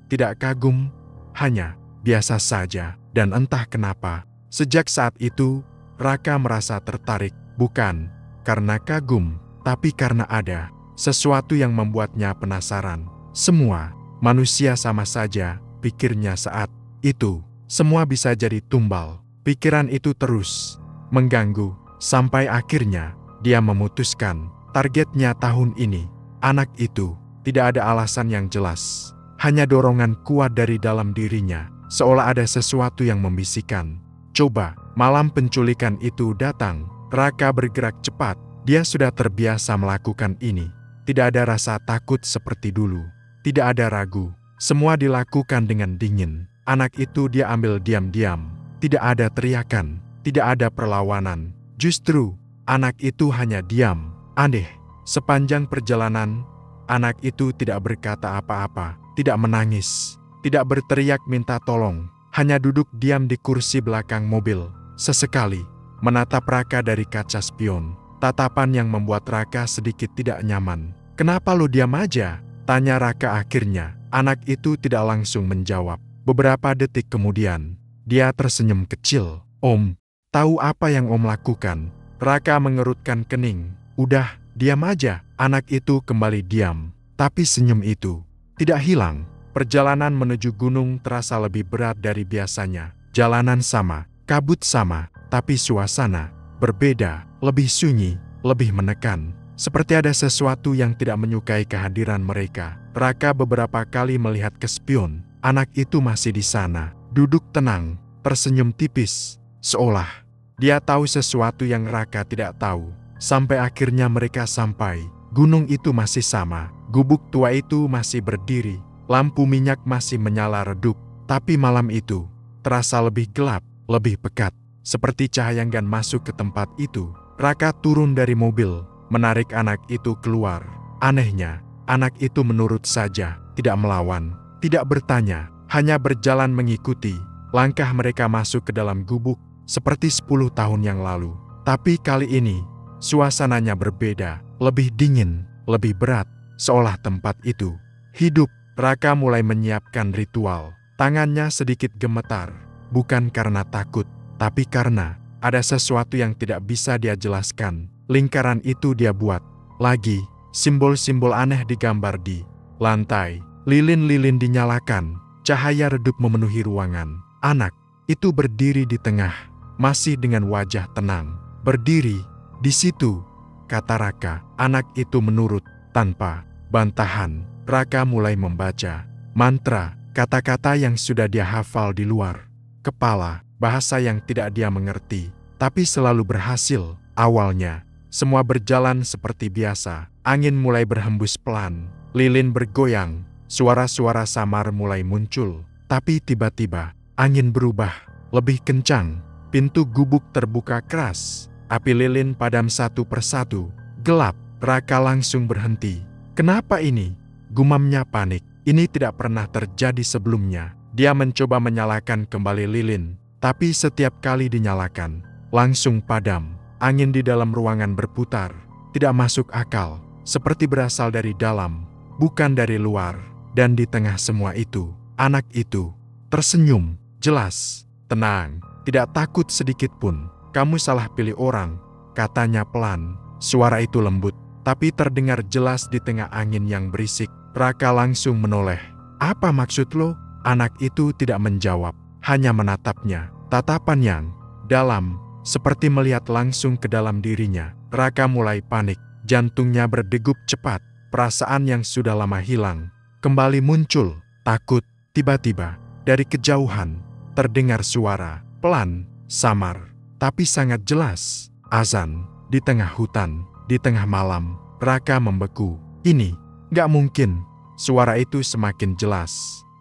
tidak kagum, hanya biasa saja. Dan entah kenapa, sejak saat itu, Raka merasa tertarik. Bukan karena kagum, tapi karena ada sesuatu yang membuatnya penasaran. Semua manusia sama saja, pikirnya saat itu. Semua bisa jadi tumbal. Pikiran itu terus mengganggu, sampai akhirnya dia memutuskan targetnya tahun ini. Anak itu tidak ada alasan yang jelas, hanya dorongan kuat dari dalam dirinya, seolah ada sesuatu yang membisikkan. Coba. Malam penculikan itu datang. Raka bergerak cepat. Dia sudah terbiasa melakukan ini. Tidak ada rasa takut seperti dulu. Tidak ada ragu. Semua dilakukan dengan dingin. Anak itu dia ambil diam-diam. Tidak ada teriakan. Tidak ada perlawanan. Justru, anak itu hanya diam. Aneh, sepanjang perjalanan, anak itu tidak berkata apa-apa, tidak menangis, tidak berteriak minta tolong, hanya duduk diam di kursi belakang mobil. Sesekali, menatap Raka dari kaca spion, tatapan yang membuat Raka sedikit tidak nyaman. "Kenapa lo diam aja?" tanya Raka akhirnya. Anak itu tidak langsung menjawab. Beberapa detik kemudian, dia tersenyum kecil. "Om, tahu apa yang Om lakukan?" Raka mengerutkan kening. "Udah, diam aja." Anak itu kembali diam. Tapi senyum itu tidak hilang. Perjalanan menuju gunung terasa lebih berat dari biasanya. Jalanan sama, kabut sama, tapi suasana berbeda, lebih sunyi, lebih menekan. Seperti ada sesuatu yang tidak menyukai kehadiran mereka. Raka beberapa kali melihat ke spion. Anak itu masih di sana, duduk tenang, tersenyum tipis, seolah dia tahu sesuatu yang Raka tidak tahu. Sampai akhirnya mereka sampai. Gunung itu masih sama, gubuk tua itu masih berdiri, lampu minyak masih menyala redup. Tapi malam itu terasa lebih gelap, lebih pekat. Seperti cahaya enggan masuk ke tempat itu. Raka turun dari mobil, menarik anak itu keluar. Anehnya, anak itu menurut saja, tidak melawan, tidak bertanya, hanya berjalan mengikuti. Langkah mereka masuk ke dalam gubuk, seperti 10 tahun yang lalu. Tapi kali ini, suasananya berbeda, lebih dingin, lebih berat, seolah tempat itu hidup. Raka mulai menyiapkan ritual. Tangannya sedikit gemetar, bukan karena takut, tapi karena ada sesuatu yang tidak bisa dia jelaskan. Lingkaran itu dia buat lagi, simbol-simbol aneh digambar di lantai, lilin-lilin dinyalakan, cahaya redup memenuhi ruangan. Anak itu berdiri di tengah, masih dengan wajah tenang. Berdiri di situ, kata Raka. Anak itu menurut tanpa bantahan. Raka mulai membaca mantra, kata-kata yang sudah dia hafal di luar kepala, bahasa yang tidak dia mengerti, tapi selalu berhasil. Awalnya, semua berjalan seperti biasa. Angin mulai berhembus pelan, lilin bergoyang, suara-suara samar mulai muncul. Tapi tiba-tiba, angin berubah, lebih kencang. Pintu gubuk terbuka keras, api lilin padam satu persatu. Gelap, Raka langsung berhenti. Kenapa ini? Gumamnya panik. Ini tidak pernah terjadi sebelumnya. Dia mencoba menyalakan kembali lilin, tapi setiap kali dinyalakan, langsung padam. Angin di dalam ruangan berputar, tidak masuk akal, seperti berasal dari dalam, bukan dari luar. Dan di tengah semua itu, anak itu tersenyum, jelas, tenang, tidak takut sedikit pun. Kamu salah pilih orang, katanya pelan. Suara itu lembut, tapi terdengar jelas di tengah angin yang berisik. Raka langsung menoleh. Apa maksud lo? Anak itu tidak menjawab, hanya menatapnya. Tatapan yang dalam, seperti melihat langsung ke dalam dirinya. Raka mulai panik, jantungnya berdegup cepat. Perasaan yang sudah lama hilang kembali muncul, takut. Tiba-tiba, dari kejauhan, terdengar suara, pelan, samar, tapi sangat jelas. Azan, di tengah hutan, di tengah malam. Raka membeku. Ini, gak mungkin. Suara itu semakin jelas,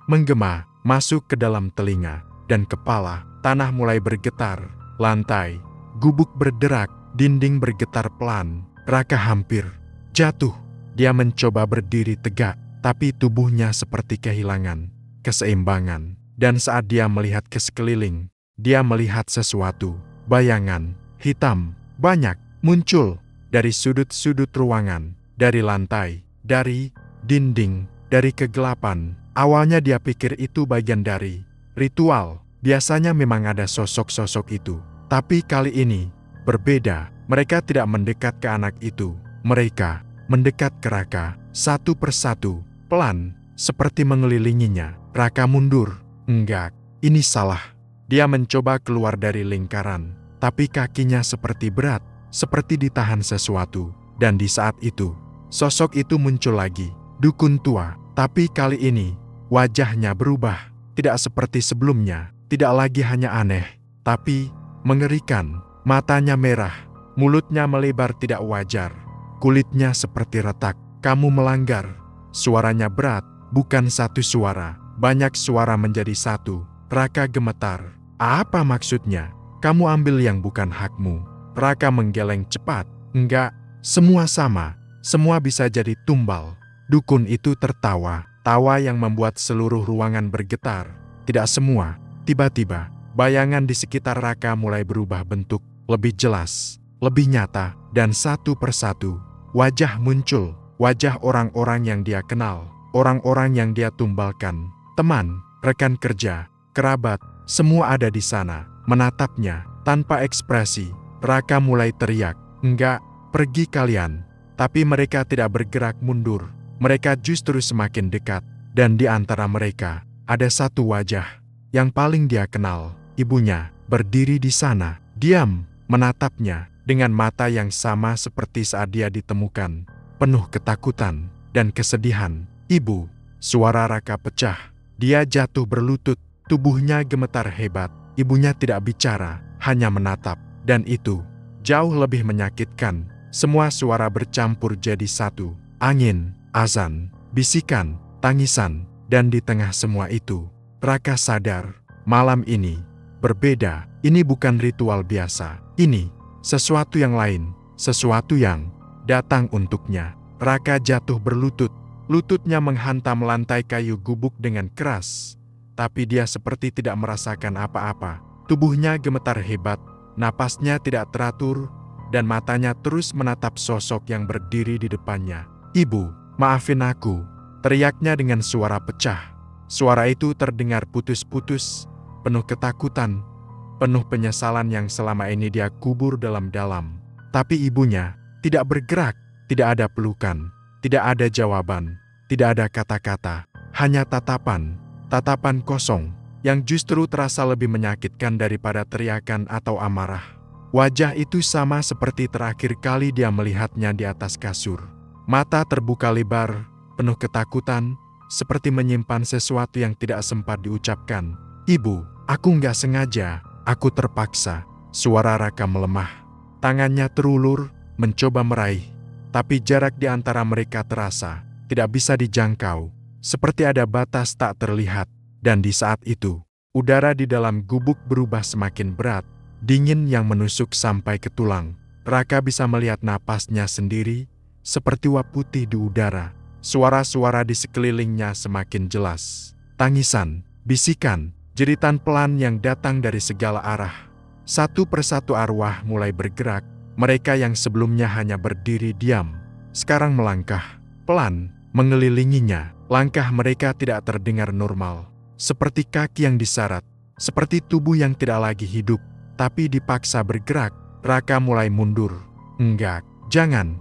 menggema, masuk ke dalam telinga, dan kepala. Tanah mulai bergetar, lantai, gubuk berderak, dinding bergetar pelan. Raka hampir jatuh. Dia mencoba berdiri tegak, tapi tubuhnya seperti kehilangan keseimbangan. Dan saat dia melihat ke sekeliling, dia melihat sesuatu. Bayangan hitam banyak muncul dari sudut-sudut ruangan, dari lantai, dari dinding, dari kegelapan. Awalnya dia pikir itu bagian dari ritual. Biasanya memang ada sosok-sosok itu. Tapi kali ini berbeda. Mereka tidak mendekat ke anak itu. Mereka mendekat ke Raka, satu persatu, pelan, seperti mengelilinginya. Raka mundur. Enggak, ini salah. Dia mencoba keluar dari lingkaran, tapi kakinya seperti berat, seperti ditahan sesuatu. Dan di saat itu, sosok itu muncul lagi. Dukun tua, tapi kali ini wajahnya berubah. Tidak seperti sebelumnya, tidak lagi hanya aneh, tapi mengerikan. Matanya merah, mulutnya melebar tidak wajar, kulitnya seperti retak. Kamu melanggar. Suaranya berat, bukan satu suara, banyak suara menjadi satu. Raka gemetar. Apa maksudnya? Kamu ambil yang bukan hakmu. Raka menggeleng cepat. Enggak, semua sama, semua bisa jadi tumbal. Dukun itu tertawa, tawa yang membuat seluruh ruangan bergetar. Tidak semua. Tiba-tiba, bayangan di sekitar Raka mulai berubah bentuk, lebih jelas, lebih nyata, dan satu persatu, wajah muncul, wajah orang-orang yang dia kenal, orang-orang yang dia tumbalkan, teman, rekan kerja, kerabat, semua ada di sana, menatapnya, tanpa ekspresi. Raka mulai teriak, enggak, pergi kalian. Tapi mereka tidak bergerak mundur. mereka justru semakin dekat. Dan di antara mereka, ada satu wajah yang paling dia kenal, ibunya, berdiri di sana, diam, menatapnya, dengan mata yang sama seperti saat dia ditemukan, penuh ketakutan dan kesedihan. "Ibu!" Suara Raka pecah. Dia jatuh berlutut, tubuhnya gemetar hebat. Ibunya tidak bicara, hanya menatap. Dan itu jauh lebih menyakitkan. Semua suara bercampur jadi satu. Angin, azan, bisikan, tangisan. Dan di tengah semua itu, Raka sadar, malam ini berbeda. Ini bukan ritual biasa. Ini sesuatu yang lain, sesuatu yang datang untuknya. Raka jatuh berlutut. Lututnya menghantam lantai kayu gubuk dengan keras. Tapi dia seperti tidak merasakan apa-apa. Tubuhnya gemetar hebat, napasnya tidak teratur, dan matanya terus menatap sosok yang berdiri di depannya. "Ibu, maafin aku," teriaknya dengan suara pecah. Suara itu terdengar putus-putus, penuh ketakutan, penuh penyesalan yang selama ini dia kubur dalam-dalam. Tapi ibunya tidak bergerak, tidak ada pelukan, tidak ada jawaban, tidak ada kata-kata, hanya tatapan, tatapan kosong, yang justru terasa lebih menyakitkan daripada teriakan atau amarah. Wajah itu sama seperti terakhir kali dia melihatnya di atas kasur. Mata terbuka lebar, penuh ketakutan, seperti menyimpan sesuatu yang tidak sempat diucapkan. "Ibu, aku nggak sengaja, aku terpaksa." Suara Raka melemah. Tangannya terulur, mencoba meraih. Tapi jarak di antara mereka terasa tidak bisa dijangkau, seperti ada batas tak terlihat. Dan di saat itu, udara di dalam gubuk berubah semakin berat, dingin yang menusuk sampai ke tulang. Raka bisa melihat napasnya sendiri, seperti uap putih di udara. Suara-suara di sekelilingnya semakin jelas. Tangisan, bisikan, jeritan pelan yang datang dari segala arah. Satu persatu arwah mulai bergerak. Mereka yang sebelumnya hanya berdiri diam, sekarang melangkah, pelan, mengelilinginya. Langkah mereka tidak terdengar normal, seperti kaki yang diseret, seperti tubuh yang tidak lagi hidup, tapi dipaksa bergerak. Raka mulai mundur. "Enggak, jangan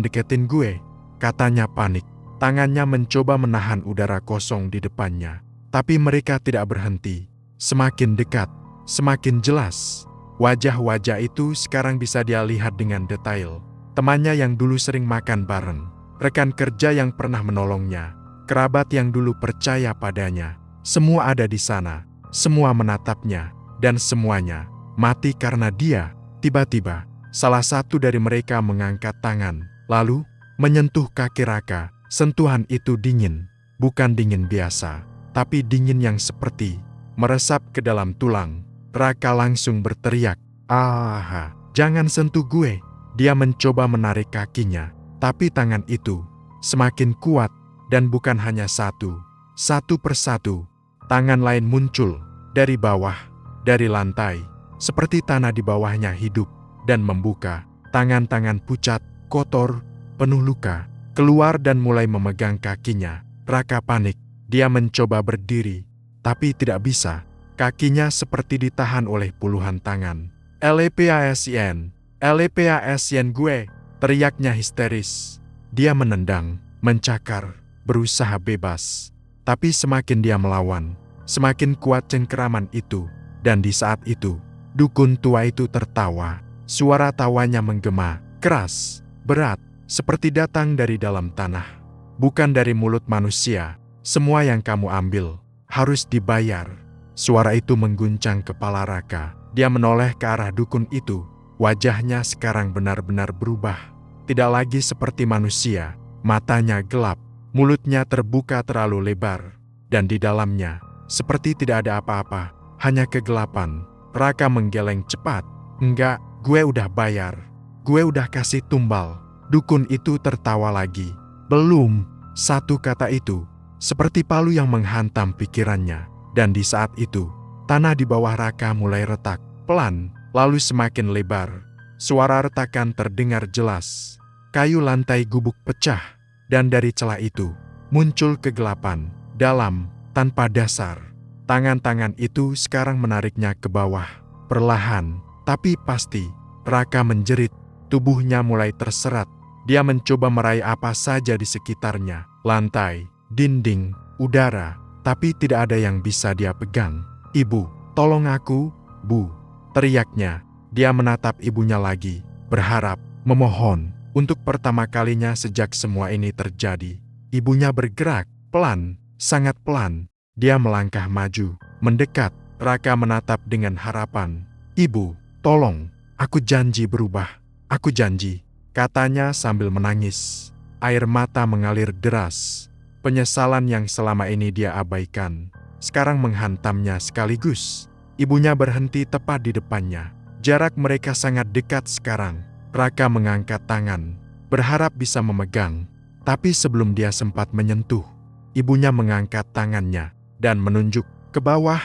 deketin gue," katanya panik. Tangannya mencoba menahan udara kosong di depannya. Tapi mereka tidak berhenti. Semakin dekat, semakin jelas. Wajah-wajah itu sekarang bisa dia lihat dengan detail. Temannya yang dulu sering makan bareng, rekan kerja yang pernah menolongnya, kerabat yang dulu percaya padanya. Semua ada di sana, semua menatapnya, dan semuanya mati karena dia. Tiba-tiba, salah satu dari mereka mengangkat tangan, lalu menyentuh kaki Raka. Sentuhan itu dingin, bukan dingin biasa, tapi dingin yang seperti meresap ke dalam tulang. Raka langsung berteriak, "Ah, jangan sentuh gue." Dia mencoba menarik kakinya, tapi tangan itu semakin kuat, dan bukan hanya satu. Satu persatu, tangan lain muncul dari bawah, dari lantai, seperti tanah di bawahnya hidup, dan membuka. Tangan-tangan pucat, kotor, penuh luka, keluar dan mulai memegang kakinya. Raka panik. Dia mencoba berdiri, tapi tidak bisa. Kakinya seperti ditahan oleh puluhan tangan. "LPASN, LPASN gue!" teriaknya histeris. Dia menendang, mencakar, berusaha bebas. Tapi semakin dia melawan, semakin kuat cengkeraman itu. Dan di saat itu, dukun tua itu tertawa. Suara tawanya menggema, keras, berat, seperti datang dari dalam tanah. "Bukan dari mulut manusia. Semua yang kamu ambil harus dibayar." Suara itu mengguncang kepala Raka. Dia menoleh ke arah dukun itu. Wajahnya sekarang benar-benar berubah. Tidak lagi seperti manusia. Matanya gelap, mulutnya terbuka terlalu lebar, dan di dalamnya seperti tidak ada apa-apa, hanya kegelapan. Raka menggeleng cepat. "Enggak, gue udah bayar. Gue udah kasih tumbal." Dukun itu tertawa lagi. "Belum." Satu kata itu seperti palu yang menghantam pikirannya. Dan di saat itu, tanah di bawah Raka mulai retak, pelan, lalu semakin lebar. Suara retakan terdengar jelas. Kayu lantai gubuk pecah, dan dari celah itu muncul kegelapan, dalam, tanpa dasar. Tangan-tangan itu sekarang menariknya ke bawah, perlahan, tapi pasti. Raka menjerit, tubuhnya mulai terserat. Dia mencoba meraih apa saja di sekitarnya, lantai, dinding, udara, tapi tidak ada yang bisa dia pegang. "Ibu, tolong aku, Bu!" teriaknya. Dia menatap ibunya lagi, berharap, memohon. Untuk pertama kalinya sejak semua ini terjadi, ibunya bergerak, pelan, sangat pelan. Dia melangkah maju, mendekat. Raka menatap dengan harapan. "Ibu, tolong, aku janji berubah. Aku janji," katanya sambil menangis. Air mata mengalir deras. Penyesalan yang selama ini dia abaikan, sekarang menghantamnya sekaligus. Ibunya berhenti tepat di depannya. Jarak mereka sangat dekat sekarang. Raka mengangkat tangan, berharap bisa memegang. Tapi sebelum dia sempat menyentuh, ibunya mengangkat tangannya dan menunjuk ke bawah,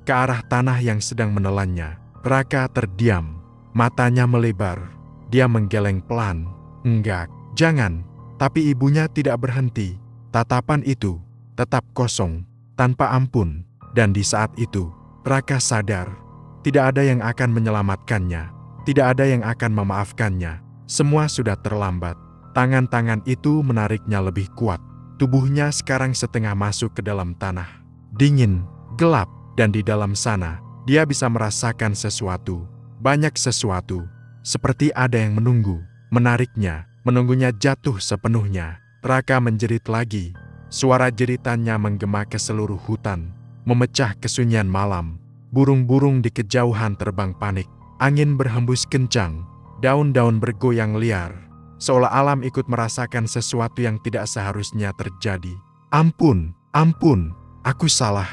ke arah tanah yang sedang menelannya. Raka terdiam, matanya melebar. Dia menggeleng pelan. "Enggak, jangan." Tapi ibunya tidak berhenti. Tatapan itu tetap kosong, tanpa ampun. Dan di saat itu, Raka sadar, tidak ada yang akan menyelamatkannya. Tidak ada yang akan memaafkannya. Semua sudah terlambat. Tangan-tangan itu menariknya lebih kuat. Tubuhnya sekarang setengah masuk ke dalam tanah. Dingin, gelap, dan di dalam sana, dia bisa merasakan sesuatu. Banyak sesuatu. Seperti ada yang menunggu, menariknya, menunggunya jatuh sepenuhnya. Raka menjerit lagi. Suara jeritannya menggema ke seluruh hutan, memecah kesunyian malam. Burung-burung di kejauhan terbang panik. Angin berhembus kencang. Daun-daun bergoyang liar. Seolah alam ikut merasakan sesuatu yang tidak seharusnya terjadi. "Ampun, ampun, aku salah,"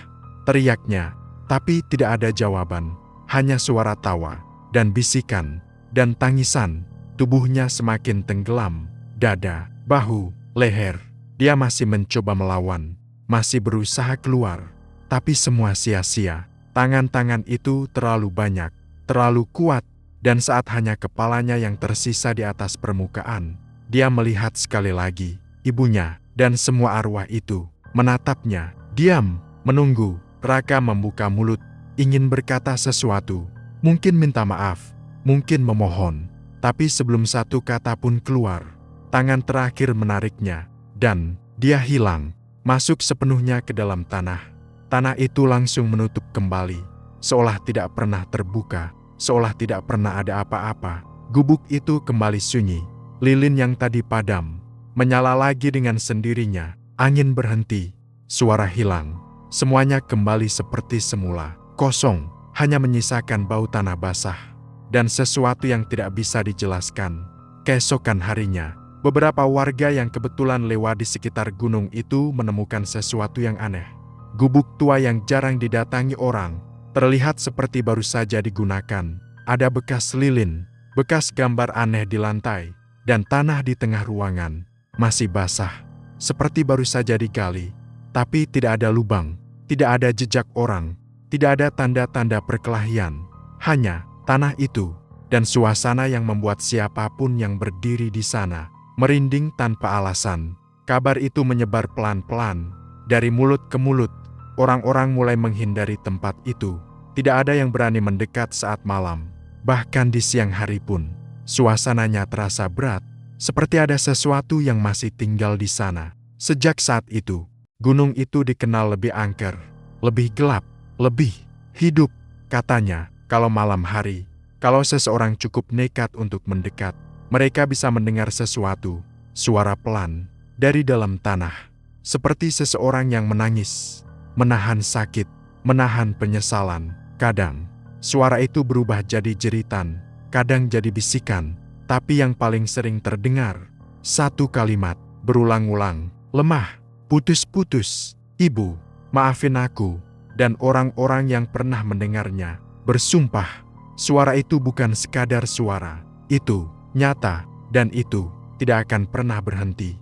teriaknya. Tapi tidak ada jawaban. Hanya suara tawa, dan bisikan, dan tangisan. Tubuhnya semakin tenggelam. Dada, bahu, leher. Dia masih mencoba melawan, masih berusaha keluar. Tapi semua sia-sia. Tangan-tangan itu terlalu banyak, terlalu kuat, dan saat hanya kepalanya yang tersisa di atas permukaan, dia melihat sekali lagi ibunya, dan semua arwah itu menatapnya, diam, menunggu. Raka membuka mulut, ingin berkata sesuatu, mungkin minta maaf, mungkin memohon. Tapi sebelum satu kata pun keluar, tangan terakhir menariknya, dan dia hilang, masuk sepenuhnya ke dalam tanah. Tanah itu langsung menutup kembali, seolah tidak pernah terbuka, seolah tidak pernah ada apa-apa. Gubuk itu kembali sunyi. Lilin yang tadi padam menyala lagi dengan sendirinya. Angin berhenti, suara hilang. Semuanya kembali seperti semula, kosong, hanya menyisakan bau tanah basah dan sesuatu yang tidak bisa dijelaskan. Keesokan harinya, beberapa warga yang kebetulan lewat di sekitar gunung itu menemukan sesuatu yang aneh. Gubuk tua yang jarang didatangi orang, terlihat seperti baru saja digunakan. Ada bekas lilin, bekas gambar aneh di lantai, dan tanah di tengah ruangan masih basah, seperti baru saja digali. Tapi tidak ada lubang, tidak ada jejak orang, tidak ada tanda-tanda perkelahian. Hanya tanah itu dan suasana yang membuat siapapun yang berdiri di sana merinding tanpa alasan. Kabar itu menyebar pelan-pelan dari mulut ke mulut. Orang-orang mulai menghindari tempat itu. Tidak ada yang berani mendekat saat malam. Bahkan di siang hari pun, suasananya terasa berat, seperti ada sesuatu yang masih tinggal di sana. Sejak saat itu, gunung itu dikenal lebih angker, lebih gelap, lebih hidup. Katanya, kalau malam hari, kalau seseorang cukup nekat untuk mendekat, mereka bisa mendengar sesuatu, suara pelan, dari dalam tanah. Seperti seseorang yang menangis, menahan sakit, menahan penyesalan. Kadang, suara itu berubah jadi jeritan, kadang jadi bisikan, tapi yang paling sering terdengar, satu kalimat, berulang-ulang, lemah, putus-putus, "Ibu, maafin aku." Dan orang-orang yang pernah mendengarnya bersumpah, suara itu bukan sekadar suara, itu nyata, dan itu tidak akan pernah berhenti.